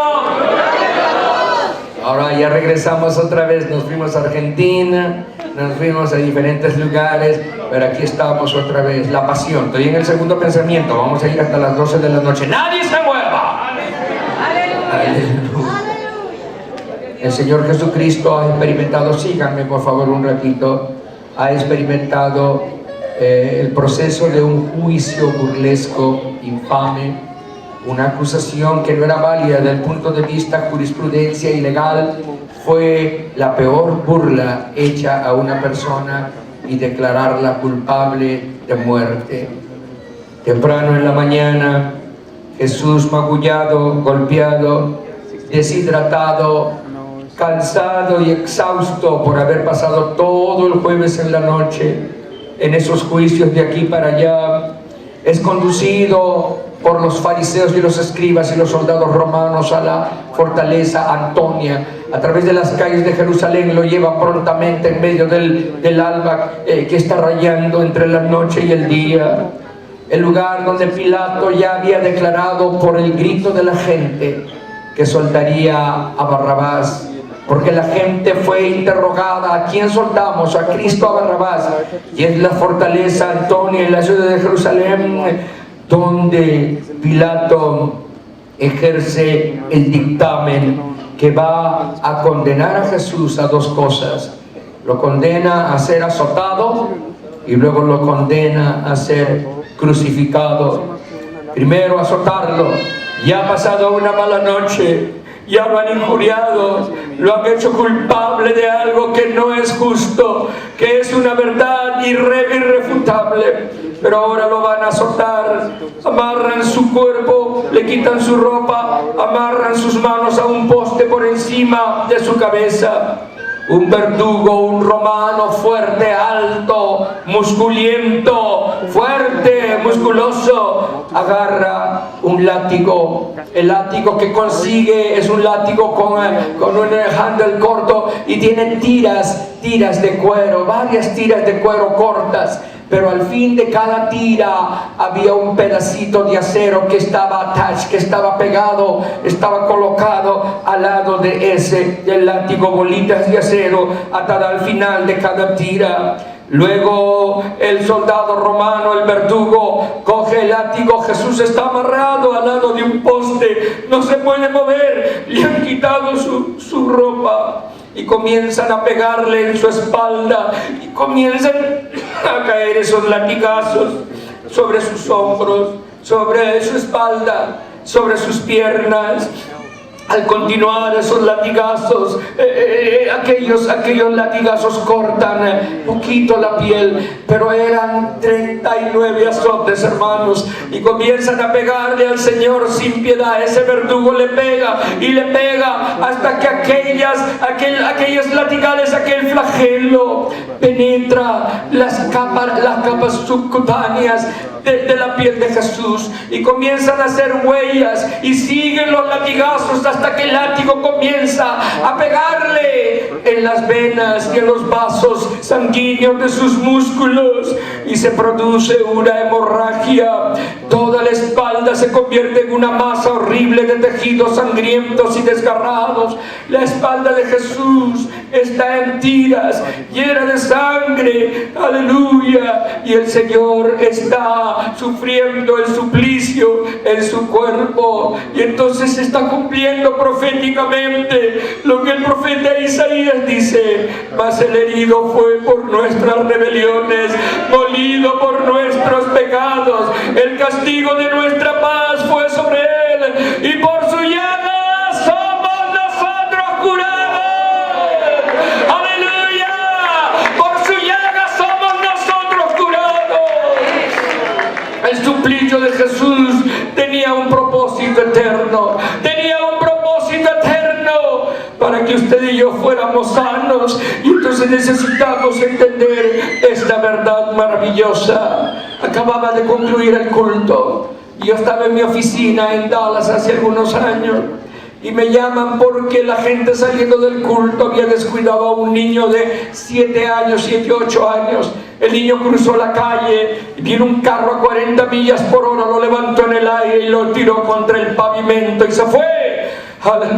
Ahora ya regresamos otra vez. Nos fuimos a Argentina, nos fuimos a diferentes lugares, pero aquí estamos otra vez. La pasión. Estoy en el segundo pensamiento. Vamos a ir hasta las 12 de la noche. Nadie se mueva. Aleluya. El Señor Jesucristo ha experimentado, síganme por favor un ratito, ha experimentado el proceso de un juicio burlesco, infame, una acusación que no era válida desde el punto de vista jurisprudencia y legal. Fue la peor burla hecha a una persona y declararla culpable de muerte. Temprano en la mañana, Jesús magullado, golpeado, deshidratado, cansado y exhausto por haber pasado todo el jueves en la noche en esos juicios de aquí para allá, es conducido por los fariseos y los escribas y los soldados romanos a la fortaleza Antonia. A través de las calles de Jerusalén lo lleva prontamente en medio del alba que está rayando entre la noche y el día. El lugar donde Pilato ya había declarado por el grito de la gente que soltaría a Barrabás, porque la gente fue interrogada: ¿a quién soltamos? ¿A Cristo o a Barrabás? Y es la fortaleza Antonia en la ciudad de Jerusalén donde Pilato ejerce el dictamen que va a condenar a Jesús a dos cosas. Lo condena a ser azotado y luego lo condena a ser crucificado. Primero azotarlo. Ya ha pasado una mala noche, ya lo han injuriado, lo han hecho culpable de algo que no es justo, que es una verdad irrefutable. Pero ahora lo van a azotar, amarran su cuerpo, le quitan su ropa, amarran sus manos a un poste por encima de su cabeza. Un verdugo, un romano fuerte, alto, musculiento, fuerte, musculoso, agarra un látigo. El látigo que consigue es un látigo con un handle corto y tiene tiras de cuero, varias tiras de cuero cortas. Pero al fin de cada tira había un pedacito de acero que estaba pegado, estaba colocado al lado del látigo, bolitas de acero atadas al final de cada tira. Luego el soldado romano, el verdugo, coge el látigo. Jesús está amarrado al lado de un poste, no se puede mover, le han quitado su ropa. Y comienzan a pegarle en su espalda y comienzan a caer esos latigazos sobre sus hombros, sobre su espalda, sobre sus piernas. Al continuar esos latigazos, aquellos latigazos cortan poquito la piel, pero eran 39 azotes, hermanos, y comienzan a pegarle al Señor sin piedad. Ese verdugo le pega y le pega hasta que aquellos latigales, aquel flagelo penetra las capas subcutáneas de la piel de Jesús, y comienzan a hacer huellas y siguen los latigazos hasta que el látigo comienza a pegarle en las venas y en los vasos sanguíneos de sus músculos, y se produce una hemorragia. Toda la espalda se convierte en una masa horrible de tejidos sangrientos y desgarrados. La espalda de Jesús está en tiras, llena de sangre, aleluya, y el Señor está sufriendo el suplicio en su cuerpo. Y entonces se está cumpliendo proféticamente lo que el profeta Isaías dice: mas el herido fue por nuestras rebeliones, molido por nuestros pecados, el castigo de nuestra paz fue sobre él, y por su llaga somos nosotros curados. Aleluya, por su llaga somos nosotros curados. El suplicio de Jesús tenía un propósito eterno, para que usted y yo fuéramos sanos. Y entonces necesitamos entender esta verdad maravillosa. Acababa de concluir el culto. Yo estaba en mi oficina en Dallas hace algunos años, y me llaman porque la gente saliendo del culto había descuidado a un niño de 7 años, 7, 8 años. El niño cruzó la calle y vino un carro a 40 millas por hora, lo levantó en el aire y lo tiró contra el pavimento y se fue.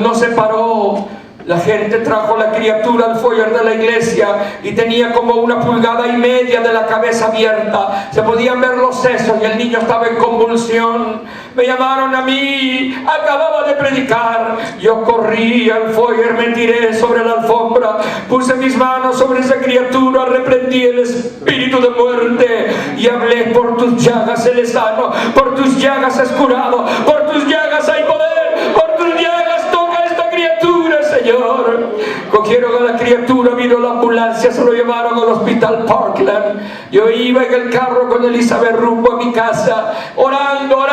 No se paró. La gente trajo la criatura al foyer de la iglesia y tenía como 1,5 pulgadas de la cabeza abierta. Se podían ver los sesos y el niño estaba en convulsión. Me llamaron a mí, acababa de predicar. Yo corrí al foyer, me tiré sobre la alfombra, puse mis manos sobre esa criatura, reprendí el espíritu de muerte y hablé: por tus llagas él es sano, por tus llagas es curado, por tus llagas hay poder, por tus llagas toca a esta criatura, Señor. Cogieron a la criatura, vino la ambulancia, se lo llevaron al hospital Parkland. Yo iba en el carro con Elizabeth rumbo a mi casa, orando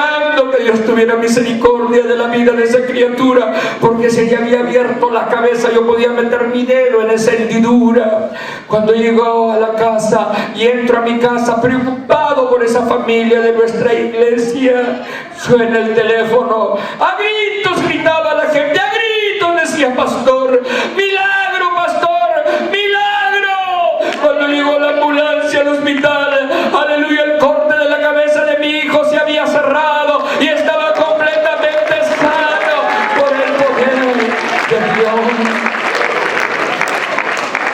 que Dios tuviera misericordia de la vida de esa criatura, porque se le había abierto la cabeza. Yo podía meter mi dedo en esa hendidura. Cuando llegó a la casa y entro a mi casa preocupado por esa familia de nuestra iglesia, suena el teléfono. A gritos gritaba la gente, a gritos decía: pastor, milagro, pastor, milagro. Cuando llegó la ambulancia al hospital, aleluya, el corte de la cabeza de mi hijo se había cerrado y estaba completamente sano por el poder de Dios.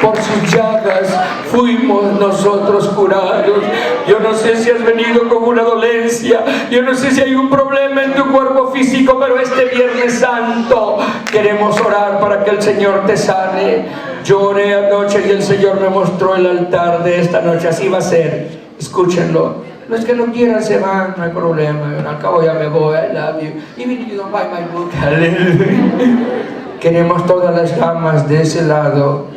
Por sus llagas fuimos nosotros curados. Yo no sé si has venido con una dolencia, yo no sé si hay un problema en tu cuerpo físico, pero este Viernes Santo queremos orar para que el Señor te sane. Yo oré anoche y el Señor me mostró el altar de esta noche. Así va a ser, escúchenlo. Los que no quieran se van, no hay problema. Al cabo ya me voy, I love you. Even if you don't buy my book. Queremos todas las damas de ese lado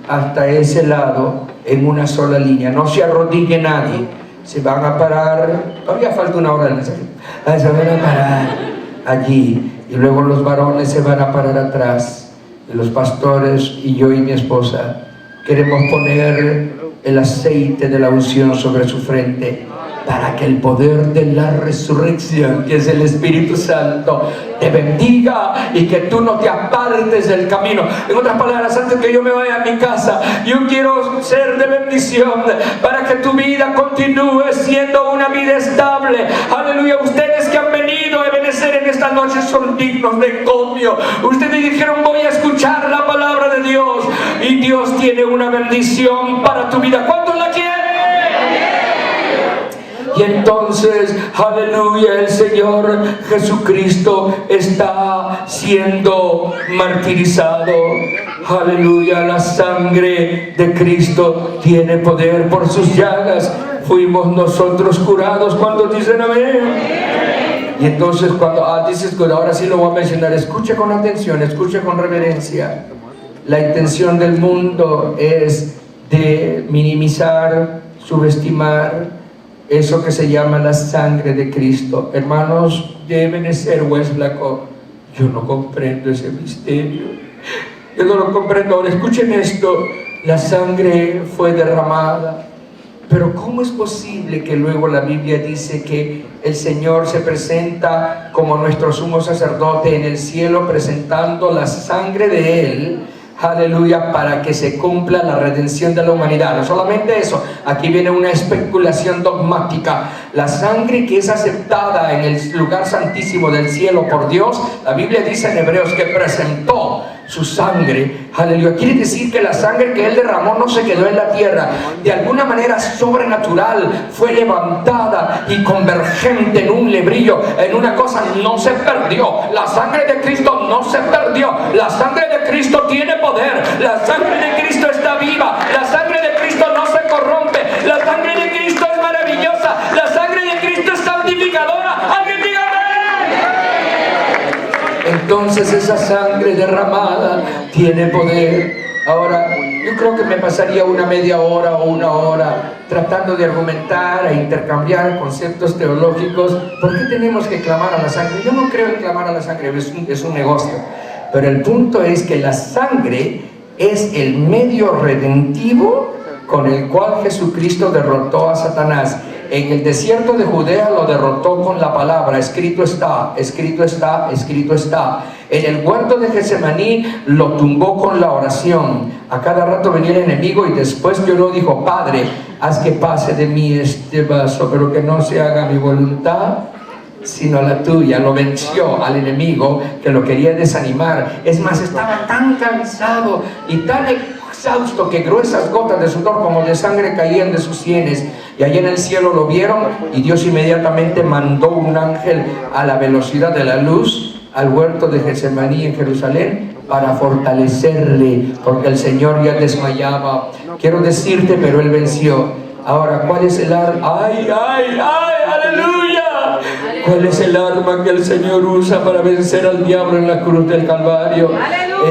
hasta ese lado en una sola línea. No se arrodille nadie. Se van a parar, todavía falta 1 hora del mensaje. Se van a parar allí y luego los varones se van a parar atrás. Y los pastores y yo y mi esposa queremos poner el aceite de la unción sobre su frente, para que el poder de la resurrección, que es el Espíritu Santo, te bendiga y que tú no te apartes del camino. En otras palabras, antes que yo me vaya a mi casa, yo quiero ser de bendición para que tu vida continúe siendo una vida estable. Aleluya. Ustedes que han venido a Ebenecer en esta noche son dignos de encomio. Ustedes dijeron: voy a escuchar la palabra de Dios, y Dios tiene una bendición para tu vida. ¿Cuántos la quieren? Y entonces, aleluya, el Señor Jesucristo está siendo martirizado. Aleluya, la sangre de Cristo tiene poder. Por sus llagas fuimos nosotros curados. ¿Cuántos dicen amén? Y entonces cuando dices, ahora sí lo voy a mencionar, escuche con atención, escuche con reverencia. La intención del mundo es de minimizar, subestimar eso que se llama la sangre de Cristo. Hermanos, deben ser Hueslaco. Yo no comprendo ese misterio. Yo no lo comprendo. Ahora escuchen esto: la sangre fue derramada. Pero ¿cómo es posible que luego la Biblia dice que el Señor se presenta como nuestro sumo sacerdote en el cielo, presentando la sangre de Él? Aleluya, para que se cumpla la redención de la humanidad. No solamente eso, aquí viene una especulación dogmática. La sangre que es aceptada en el lugar santísimo del cielo por Dios, la Biblia dice en Hebreos que presentó su sangre. Aleluya, quiere decir que la sangre que Él derramó no se quedó en la tierra. De alguna manera sobrenatural fue levantada y convergente en un lebrillo, en una cosa. No se perdió. La sangre de Cristo no se perdió. La sangre de Cristo tiene poder. La sangre de Cristo está viva. La sangre de Cristo no se corrompe. La sangre de Cristo es maravillosa. La sangre de Cristo es santificadora. ¡Alguien diga amén! Entonces esa sangre derramada tiene poder. Ahora, yo creo que me pasaría una media hora o 1 hora tratando de argumentar e intercambiar conceptos teológicos. ¿Por qué tenemos que clamar a la sangre? Yo no creo en clamar a la sangre, es un negocio. Pero el punto es que la sangre es el medio redentivo con el cual Jesucristo derrotó a Satanás. En el desierto de Judea lo derrotó con la palabra: escrito está, escrito está, escrito está. En el huerto de Getsemaní lo tumbó con la oración. A cada rato venía el enemigo y después lloró, dijo: Padre, haz que pase de mí este vaso, pero que no se haga mi voluntad, sino la tuya. Lo venció al enemigo que lo quería desanimar. Es más, estaba tan cansado y tan exhausto que gruesas gotas de sudor como de sangre caían de sus sienes. Y allá en el cielo lo vieron, y Dios inmediatamente mandó un ángel a la velocidad de la luz al huerto de Getsemaní en Jerusalén para fortalecerle, porque el Señor ya desmayaba. Quiero decirte, pero él venció. Ahora, ¿cuál es el arma? ¡Ay, ay, ay! ¡Aleluya! ¿Cuál es el arma que el Señor usa para vencer al diablo en la cruz del Calvario?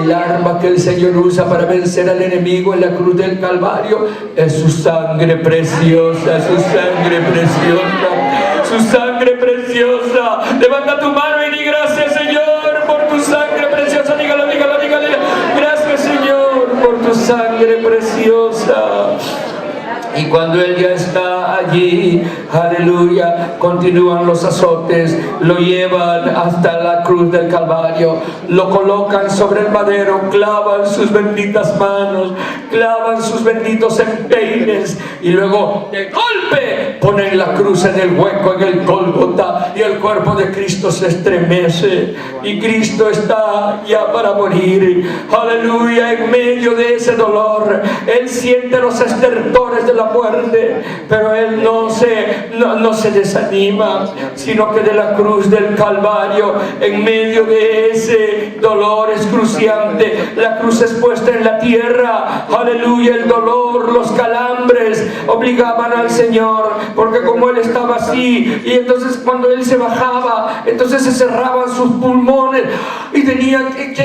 El arma que el Señor usa para vencer al enemigo en la cruz del Calvario es su sangre preciosa, su sangre preciosa, su sangre preciosa. Levanta tu mano y di gracias, Señor, por tu sangre preciosa. Dígalo, dígalo, dígalo. Gracias, Señor, por tu sangre preciosa. Y cuando él ya está allí, aleluya, continúan los azotes, lo llevan hasta la cruz del Calvario, lo colocan sobre el madero, clavan sus benditas manos, clavan sus benditos empeines, y luego de golpe ponen la cruz en el hueco, en el Gólgota, y el cuerpo de Cristo se estremece, y Cristo está ya para morir. Aleluya, en medio de ese dolor, él siente los estertores de la muerte, pero él no se desanima, sino que de la cruz del Calvario, en medio de ese dolor excruciante, la cruz expuesta en la tierra, aleluya, el dolor, los calambres obligaban al Señor, porque como él estaba así, y entonces cuando él se bajaba, entonces se cerraban sus pulmones y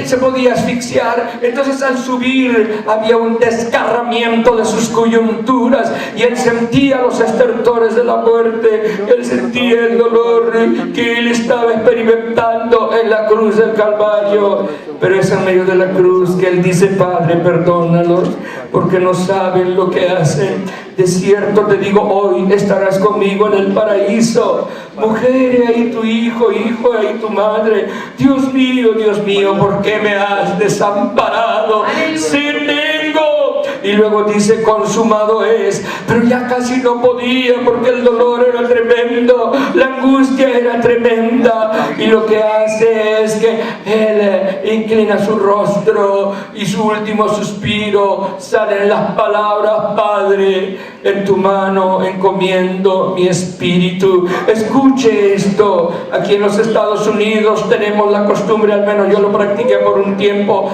se podía asfixiar. Entonces al subir había un desgarramiento de sus coyunturas, y él sentía los estertores de la muerte, él sentía el dolor que él estaba experimentando en la cruz del Calvario. Pero es en medio de la cruz que él dice: Padre, perdónalos, porque no saben lo que hacen. De cierto te digo, hoy estarás conmigo en el paraíso. Mujer, ahí tu hijo, ahí tu madre. Dios mío, ¿por qué me has desamparado? Si tengo. Y luego dice: consumado es. Pero ya casi no podía, porque el dolor era tremendo, la angustia era tremenda. Y lo que hace es que él inclina su rostro, y su último suspiro salen las palabras: Padre, en tu mano encomiendo mi espíritu. Escuche esto. Aquí en los Estados Unidos tenemos la costumbre, al menos yo lo practiqué por un tiempo.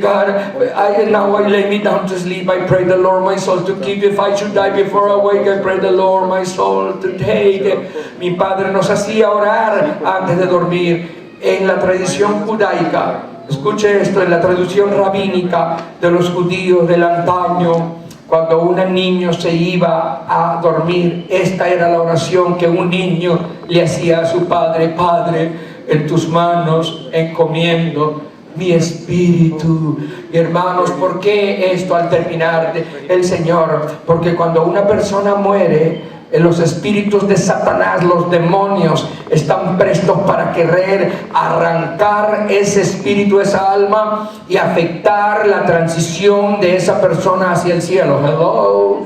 God, now I lay me down to sleep. I pray the Lord my soul to keep. If I should die before I wake, I pray the Lord my soul to take. Mi padre nos hacía orar antes de dormir. En la tradición judaica, escuche esto, en la tradición rabínica de los judíos del antaño, cuando un niño se iba a dormir, esta era la oración que un niño le hacía a su padre: Padre, en tus manos encomiendo mi espíritu. Y hermanos, ¿por qué esto al terminar el Señor? Porque cuando una persona muere, los espíritus de Satanás, los demonios, están prestos para querer arrancar ese espíritu, esa alma, y afectar la transición de esa persona hacia el cielo. Hello.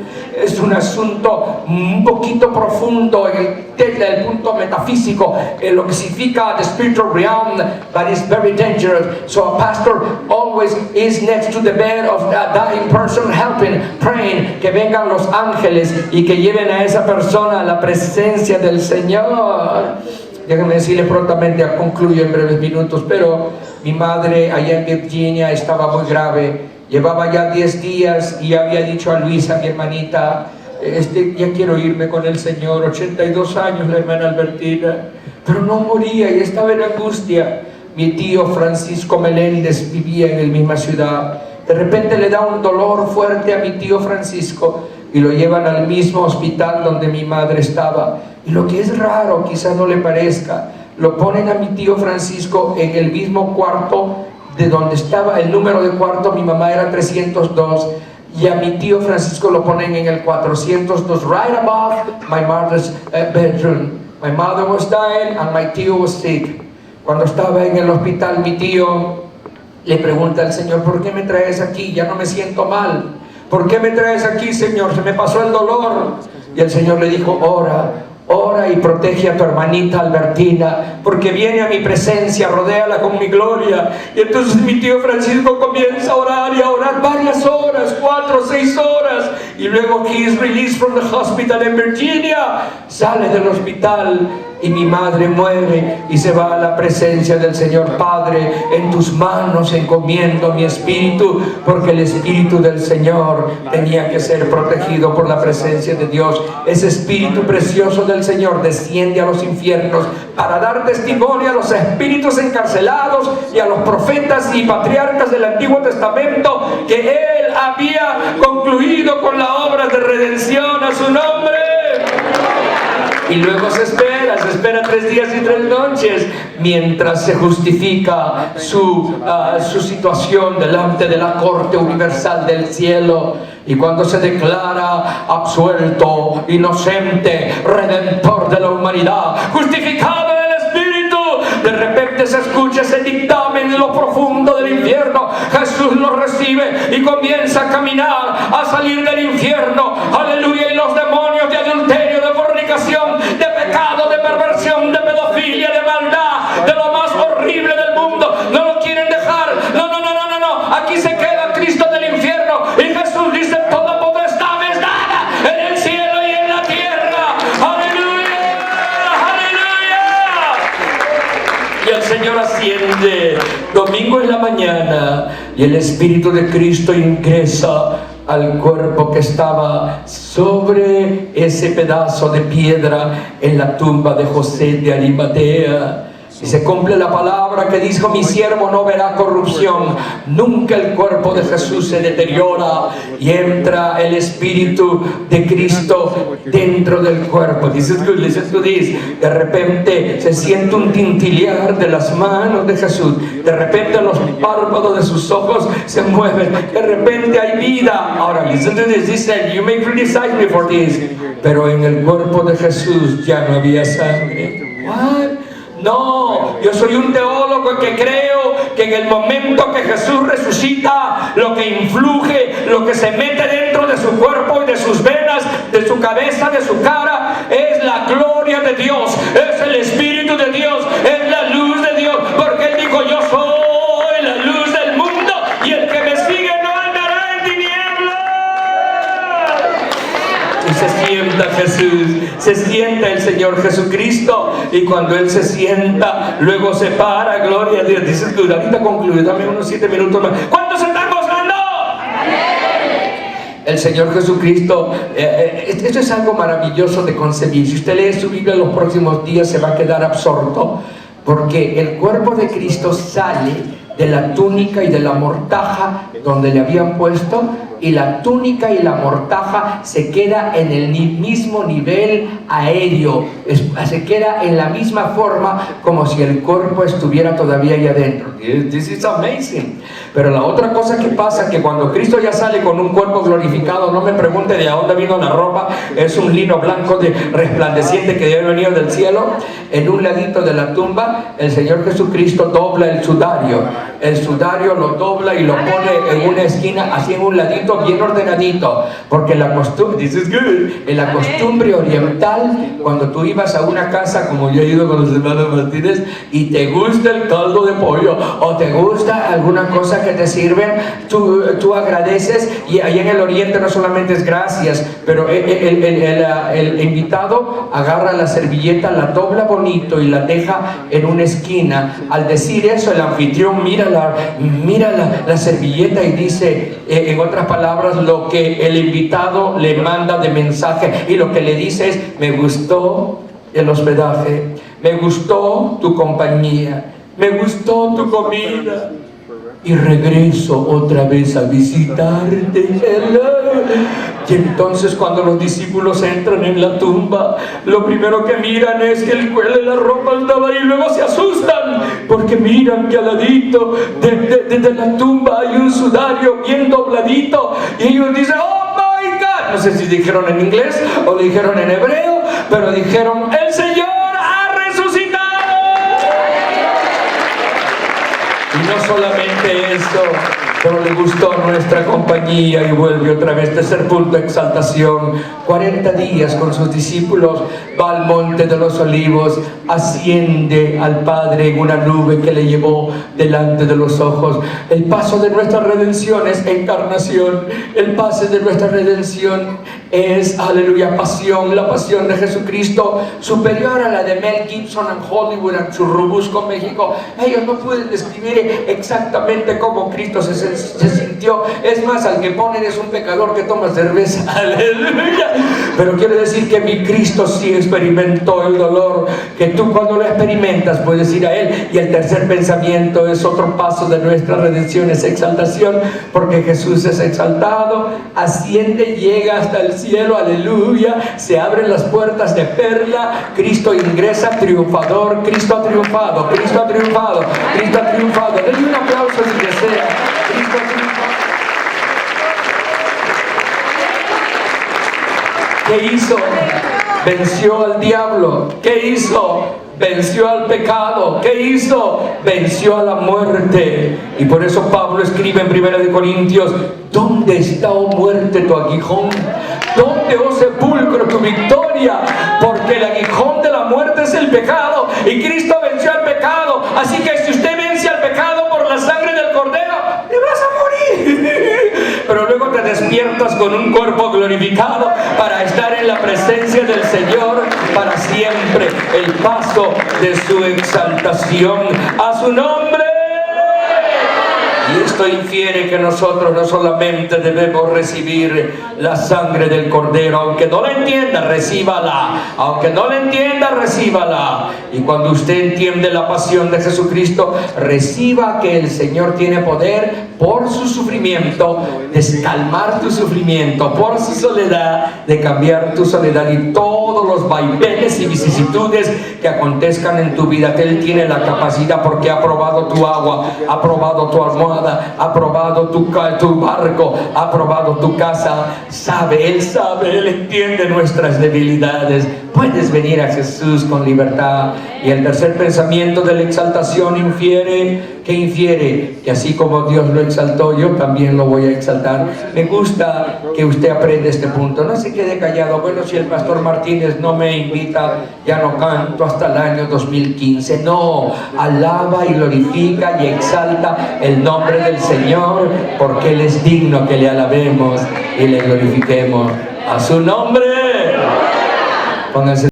Es un asunto un poquito profundo desde el punto metafísico, en lo que significa the spiritual realm, but it's very dangerous. So a pastor always is next to the bed of a dying person, helping, praying, que vengan los ángeles y que lleven a esa persona a la presencia del Señor. Déjenme decirle prontamente, concluyo en breves minutos, pero mi madre allá en Virginia estaba muy grave. Llevaba ya 10 días y había dicho a Luisa, mi hermanita: ya quiero irme con el Señor. 82 años la hermana Albertina, pero no moría y estaba en angustia. Mi tío Francisco Meléndez vivía en la misma ciudad. De repente le da un dolor fuerte a mi tío Francisco y lo llevan al mismo hospital donde mi madre estaba. Y lo que es raro, quizás no le parezca, lo ponen a mi tío Francisco en el mismo cuarto de donde estaba el número de cuarto. Mi mamá era 302 y a mi tío Francisco lo ponen en el 402, right above my mother's bedroom. My mother was dying and my tío was sick. Cuando estaba en el hospital, mi tío le pregunta al Señor: ¿por qué me traes aquí? Ya no me siento mal. ¿Por qué me traes aquí, Señor? Se me pasó el dolor. Y el Señor le dijo: ora ora y protege a tu hermanita Albertina, porque viene a mi presencia, rodéala con mi gloria. Y entonces mi tío Francisco comienza a orar y a orar varias horas, 4 o 6 horas, y luego he is released from the hospital en Virginia, sale del hospital y mi madre muere y se va a la presencia del Señor. Padre, en tus manos encomiendo mi espíritu, porque el espíritu del Señor tenía que ser protegido por la presencia de Dios. Ese espíritu precioso del Señor desciende a los infiernos para dar testimonio a los espíritus encarcelados y a los profetas y patriarcas del Antiguo Testamento que Él había concluido con la obra de redención a su nombre. Y luego se espera 3 días y 3 noches mientras se justifica su situación delante de la corte universal del cielo. Y cuando se declara absuelto, inocente, redentor de la humanidad, justificado en el Espíritu, de repente se escucha ese dictamen en lo profundo del infierno. Jesús lo recibe y comienza a caminar, a salir del infierno. Aleluya. Y los demonios de adulterio, de fornicación, de pecado, de perversión, de pedofilia, de maldad, de lo más horrible del mundo, no lo quieren dejar. No. Aquí se queda Cristo del infierno. Y Jesús dice: toda potestad me es dada en el cielo y en la tierra. Aleluya, aleluya. Y el Señor asciende domingo en la mañana, y el Espíritu de Cristo ingresa al cuerpo que estaba sobre ese pedazo de piedra en la tumba de José de Arimatea. Y se cumple la palabra que dijo: mi siervo no verá corrupción. Nunca el cuerpo de Jesús se deteriora, y entra el Espíritu de Cristo dentro del cuerpo. This is good, listen to this. De repente se siente un tintilear de las manos de Jesús. De repente los párpados de sus ojos se mueven. De repente hay vida. Ahora, listen to this. He said, you may criticize me for this. Pero en el cuerpo de Jesús ya no había sangre. What? No, yo soy un teólogo que creo que en el momento que Jesús resucita, lo que influye, lo que se mete dentro de su cuerpo y de sus venas, de su cabeza, de su cara, es la gloria de Dios, es el Espíritu de Dios, es la luz de Dios, porque Él dijo: yo soy la luz del mundo, y el que me sigue no andará en tinieblas. Y se sienta Jesús, se sienta el Señor Jesucristo, y cuando Él se sienta, luego se para, gloria a Dios. Dices tú: ahorita concluye, dame unos 7 minutos más. ¿Cuántos están gozando? El Señor Jesucristo, esto es algo maravilloso de concebir. Si usted lee su Biblia en los próximos días, se va a quedar absorto, porque el cuerpo de Cristo sale de la túnica y de la mortaja donde le habían puesto, y la túnica y la mortaja se queda en el mismo nivel aéreo, se queda en la misma forma, como si el cuerpo estuviera todavía ahí adentro. This is amazing. Pero la otra cosa que pasa, que cuando Cristo ya sale con un cuerpo glorificado, no me pregunte de dónde vino la ropa, es un lino blanco resplandeciente que debe venir del cielo. En un ladito de la tumba, el Señor Jesucristo dobla el sudario lo dobla y lo pone en una esquina, así en un ladito, bien ordenadito, porque la costumbre, this is good, en la costumbre oriental, cuando tú ibas a una casa, como yo he ido con los hermanos Martínez, y te gusta el caldo de pollo, o te gusta alguna cosa que te sirven, tú agradeces, y ahí en el oriente no solamente es gracias, pero el invitado agarra la servilleta, la dobla bonito y la deja en una esquina. Al decir eso, el anfitrión mira la servilleta y dice, en otras palabras, lo que el invitado le manda de mensaje, y lo que le dice es: me gustó el hospedaje, me gustó tu compañía, me gustó tu comida, y regreso otra vez a visitarte. Y entonces, cuando los discípulos entran en la tumba, lo primero que miran es que el cuello de la ropa estaba ahí, y luego se asustan porque miran que al ladito de la tumba hay un sudario bien dobladito, y ellos dicen: oh my God. No sé si dijeron en inglés o lo dijeron en hebreo, pero dijeron: el Señor ha resucitado. Y no solamente eso, pero le gustó nuestra compañía y vuelve otra vez. Tercer punto, exaltación. 40 días con sus discípulos, va al monte de los olivos, asciende al Padre en una nube que le llevó delante de los ojos. El paso de nuestra redención es encarnación. El pase de nuestra redención es, aleluya, pasión. La pasión de Jesucristo, superior a la de Mel Gibson en Hollywood, en Churubusco, México. Ellos no pueden describir exactamente cómo Cristo se sintió. Es más, al que ponen es un pecador que toma cerveza. Aleluya. Pero quiero decir que mi Cristo sí experimentó el dolor, que tú cuando lo experimentas puedes ir a Él. Y el tercer pensamiento es otro paso de nuestra redención, es exaltación, porque Jesús es exaltado, asciende, llega hasta el cielo, aleluya, se abren las puertas de perla, Cristo ingresa triunfador. Cristo ha triunfado, Cristo ha triunfado, Cristo ha triunfado. Denle un aplauso si desea. Cristo ha triunfado. ¿Qué hizo? Venció al diablo. ¿Qué hizo? Venció al pecado. ¿Qué hizo? Venció a la muerte. Y por eso Pablo escribe en 1 Corintios: ¿dónde está, oh muerte, tu aguijón? ¿Dónde, oh sepulcro, tu victoria? Porque el aguijón de la muerte es el pecado, y Cristo venció al pecado. Así que si usted vence al pecado por la sangre del Cordero, te vas a morir. Pero luego te despiertas con un cuerpo glorificado para estar en la presencia del Señor para siempre. El paso de su exaltación. A su nombre. Y esto infiere que nosotros no solamente debemos recibir la sangre del Cordero, aunque no la entienda, recíbala. Aunque no la entienda, recíbala. Y cuando usted entiende la pasión de Jesucristo, reciba que el Señor tiene poder por su sufrimiento, de calmar tu sufrimiento, por su soledad, de cambiar tu soledad y todos los vaivenes y vicisitudes que acontezcan en tu vida. Que Él tiene la capacidad, porque ha probado tu agua, ha probado tu almohada, ha probado tu barco, ha probado tu casa. Él sabe, Él entiende nuestras debilidades. Puedes venir a Jesús con libertad. Y el tercer pensamiento de la exaltación infiere, ¿qué infiere? Que así como Dios lo exaltó, yo también lo voy a exaltar. Me gusta que usted aprenda este punto. No se quede callado. Bueno, si el pastor Martínez no me invita, ya no canto hasta el año 2015. No, alaba y glorifica y exalta el nombre del Señor, porque Él es digno que le alabemos y le glorifiquemos. A su nombre. Pónganse